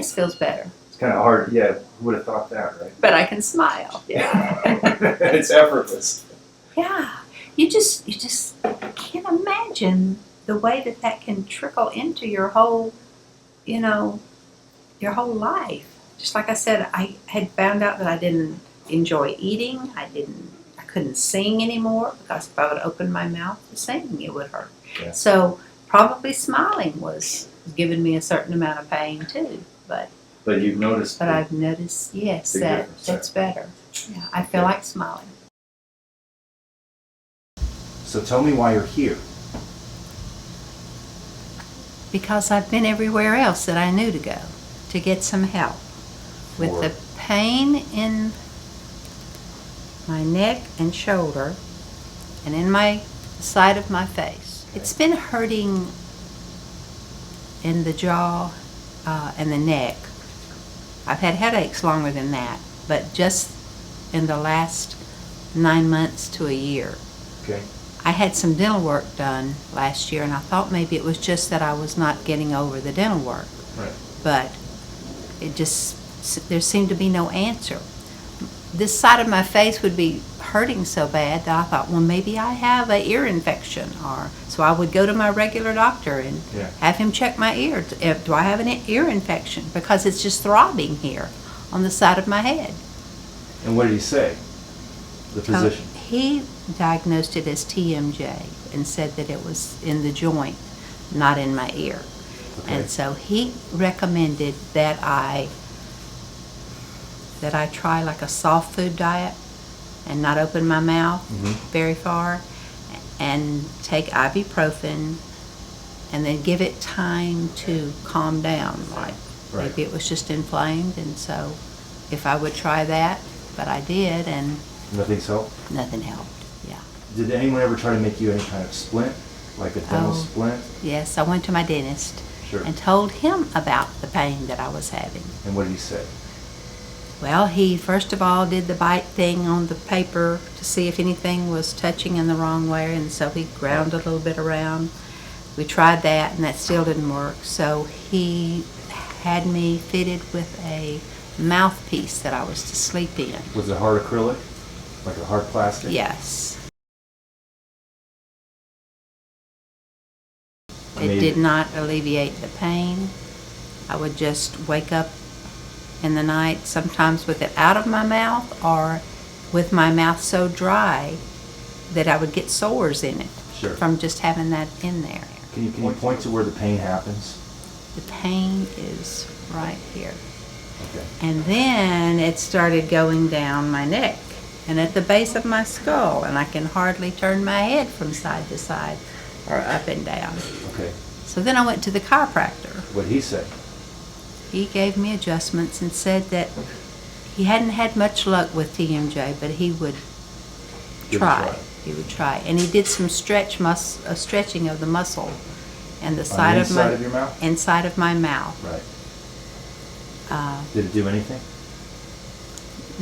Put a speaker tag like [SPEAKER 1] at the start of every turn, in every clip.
[SPEAKER 1] Yes, feels better.
[SPEAKER 2] It's kind of hard. Yeah, who would have thought that, right?
[SPEAKER 1] But I can smile.
[SPEAKER 2] Yeah. It's effortless.
[SPEAKER 1] Yeah. You just can't imagine the way that can trickle into your whole, your whole life. Just like I said, I had found out that I didn't enjoy eating. I couldn't sing anymore because if I would open my mouth to sing, it would hurt.
[SPEAKER 2] Yeah.
[SPEAKER 1] So probably smiling was giving me a certain amount of pain too. But
[SPEAKER 2] you've noticed.
[SPEAKER 1] But I've noticed, yes, that's better. Yeah, I feel like smiling.
[SPEAKER 2] So tell me why you're here.
[SPEAKER 1] Because I've been everywhere else that I knew to go to get some help with the pain in my neck and shoulder and in my side of my face. It's been hurting in the jaw and the neck. I've had headaches longer than that, but just in the last 9 months to a year.
[SPEAKER 2] Okay.
[SPEAKER 1] I had some dental work done last year, and I thought maybe it was just that I was not getting over the dental work.
[SPEAKER 2] Right.
[SPEAKER 1] But there seemed to be no answer. This side of my face would be hurting so bad that I thought, well, maybe I have an ear infection. So I would go to my regular doctor and have him check my ear. Do I have an ear infection? Because it's just throbbing here on the side of my head.
[SPEAKER 2] And what did he say, the physician?
[SPEAKER 1] He diagnosed it as TMJ and said that it was in the joint, not in my ear. Okay. And so he recommended that I try like a soft food diet and not open my mouth very far and take ibuprofen and then give it time to calm down. Like maybe it was just inflamed, and so if I would try that, but I did, and
[SPEAKER 2] nothing's helped?
[SPEAKER 1] Nothing helped, yeah.
[SPEAKER 2] Did anyone ever try to make you any kind of splint, like a dental splint?
[SPEAKER 1] Yes, I went to my dentist and told him about the pain that I was having.
[SPEAKER 2] And what did he say?
[SPEAKER 1] Well, he first of all did the bite thing on the paper to see if anything was touching in the wrong way, and so he ground a little bit around. We tried that, and that still didn't work, so he had me fitted with a mouthpiece that I was to sleep in.
[SPEAKER 2] Was it hard acrylic? Like a hard plastic?
[SPEAKER 1] Yes. It did not alleviate the pain. I would just wake up in the night, sometimes with it out of my mouth or with my mouth so dry that I would get sores in it from just having that in there.
[SPEAKER 2] Can you point to where the pain happens?
[SPEAKER 1] The pain is right here.
[SPEAKER 2] Okay.
[SPEAKER 1] And then it started going down my neck and at the base of my skull, and I can hardly turn my head from side to side or up and down.
[SPEAKER 2] Okay.
[SPEAKER 1] So then I went to the chiropractor.
[SPEAKER 2] What did he say?
[SPEAKER 1] He gave me adjustments and said that he hadn't had much luck with TMJ, but he would try. He would try. And he did some stretching of the muscle and the side of my
[SPEAKER 2] your mouth?
[SPEAKER 1] Inside of my mouth.
[SPEAKER 2] Right. Did it do anything?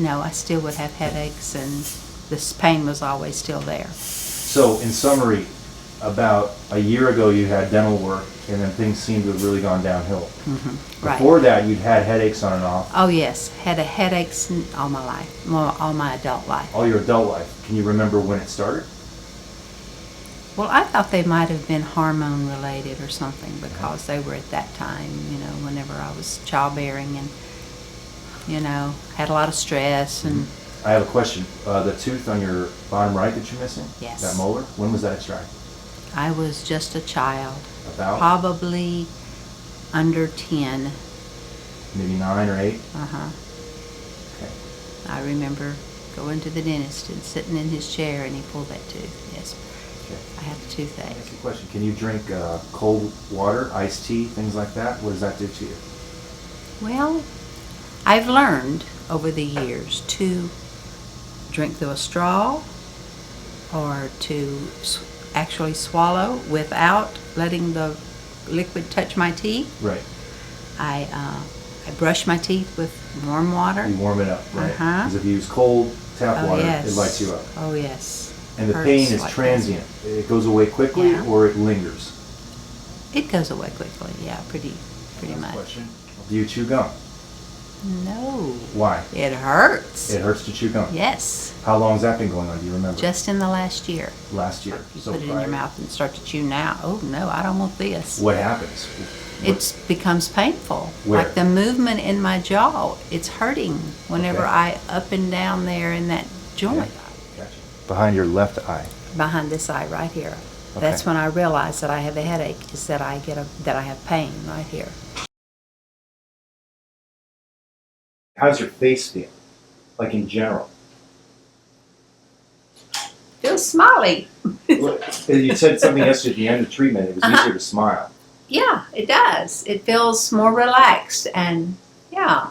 [SPEAKER 1] No, I still would have headaches, and this pain was always still there.
[SPEAKER 2] So, in summary, about a year ago you had dental work, and then things seemed to have really gone downhill. Before that, you'd had headaches on and off.
[SPEAKER 1] Oh yes, had headaches all my life, all my adult life.
[SPEAKER 2] All your adult life. Can you remember when it started?
[SPEAKER 1] Well, I thought they might have been hormone related or something, because they were at that time, whenever I was childbearing and, had a lot of stress. And
[SPEAKER 2] I have a question. The tooth on your bottom right that you're missing?
[SPEAKER 1] Yes.
[SPEAKER 2] That molar? When was that extracted?
[SPEAKER 1] I was just a child.
[SPEAKER 2] About?
[SPEAKER 1] Probably under 10.
[SPEAKER 2] Maybe 9 or 8? Okay.
[SPEAKER 1] I remember going to the dentist and sitting in his chair, and he pulled that tooth. Yes.
[SPEAKER 2] Okay.
[SPEAKER 1] I have a toothache.
[SPEAKER 2] Let me ask you a question. Can you drink cold water, iced tea, things like that? What does that do to you?
[SPEAKER 1] Well, I've learned over the years to drink through a straw or to actually swallow without letting the liquid touch my teeth.
[SPEAKER 2] Right.
[SPEAKER 1] I brush my teeth with warm water.
[SPEAKER 2] You warm it up, right? Because if you use cold tap water, it lights you up.
[SPEAKER 1] Oh, yes.
[SPEAKER 2] And the pain is like transient. It goes away quickly or it lingers?
[SPEAKER 1] It goes away quickly, yeah, pretty much.
[SPEAKER 2] Question. Do you chew gum?
[SPEAKER 1] No.
[SPEAKER 2] Why?
[SPEAKER 1] It hurts.
[SPEAKER 2] It hurts to chew gum?
[SPEAKER 1] Yes.
[SPEAKER 2] How long has that been going on? Do you remember?
[SPEAKER 1] Just in the last year.
[SPEAKER 2] Last year.
[SPEAKER 1] You
[SPEAKER 2] So
[SPEAKER 1] put it in your mouth and start to chew now. Oh, no, I don't want this.
[SPEAKER 2] What happens?
[SPEAKER 1] It becomes painful.
[SPEAKER 2] Where?
[SPEAKER 1] Like the movement in my jaw, it's hurting whenever
[SPEAKER 2] Okay.
[SPEAKER 1] I up and down there in that joint.
[SPEAKER 2] Yeah. Gotcha. Behind your left eye.
[SPEAKER 1] Behind this eye right here.
[SPEAKER 2] Okay.
[SPEAKER 1] That's when I realize that I have a headache, is that I have pain right here.
[SPEAKER 2] How's your face feel? Like in general?
[SPEAKER 1] Feels smiley.
[SPEAKER 2] You said something yesterday at the end of treatment. It was easier to smile.
[SPEAKER 1] Yeah, it does. It feels more relaxed and
[SPEAKER 2] Yeah.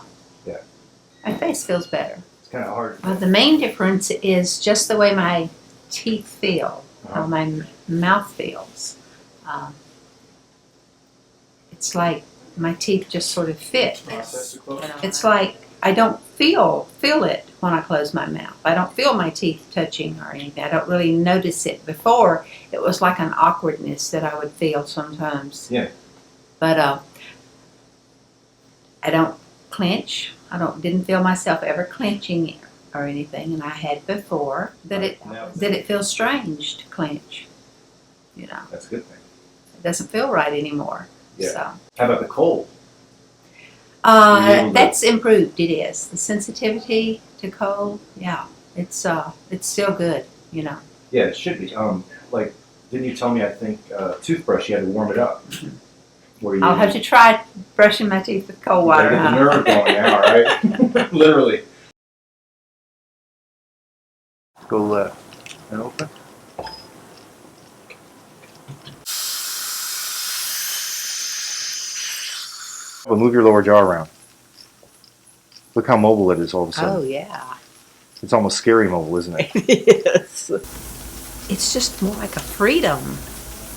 [SPEAKER 1] my face feels better.
[SPEAKER 2] It's kind of hard.
[SPEAKER 1] Well, the main difference is just the way my teeth feel, how my mouth feels. It's like my teeth just sort of fit. It's like I don't feel it when I close my mouth. I don't feel my teeth touching or anything. I don't really notice it. Before, it was like an awkwardness that I would feel sometimes.
[SPEAKER 2] Yeah.
[SPEAKER 1] But I don't clench. Didn't feel myself ever clenching or anything, and I had before that it feels strange to clench. You know,
[SPEAKER 2] That's a good thing.
[SPEAKER 1] it doesn't feel right anymore.
[SPEAKER 2] Yeah.
[SPEAKER 1] So.
[SPEAKER 2] How about the cold?
[SPEAKER 1] That's improved. It is the sensitivity to cold. Yeah, it's still good. You know.
[SPEAKER 2] Yeah, it should be. Like, didn't you tell me? I think toothbrush. You had to warm it up. Where you
[SPEAKER 1] I'll have to try brushing my teeth with cold water.
[SPEAKER 2] Get the nerve going now, right? Literally. Go left and open. Well, move your lower jaw around. Look how mobile it is all of a sudden.
[SPEAKER 1] Oh yeah.
[SPEAKER 2] It's almost scary mobile, isn't it?
[SPEAKER 1] It is. It's just more like a freedom.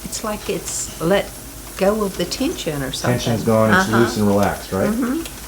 [SPEAKER 1] It's like it's let go of the tension or something.
[SPEAKER 2] Tension's gone, it's loose and relaxed, right?
[SPEAKER 1] Mm-hmm.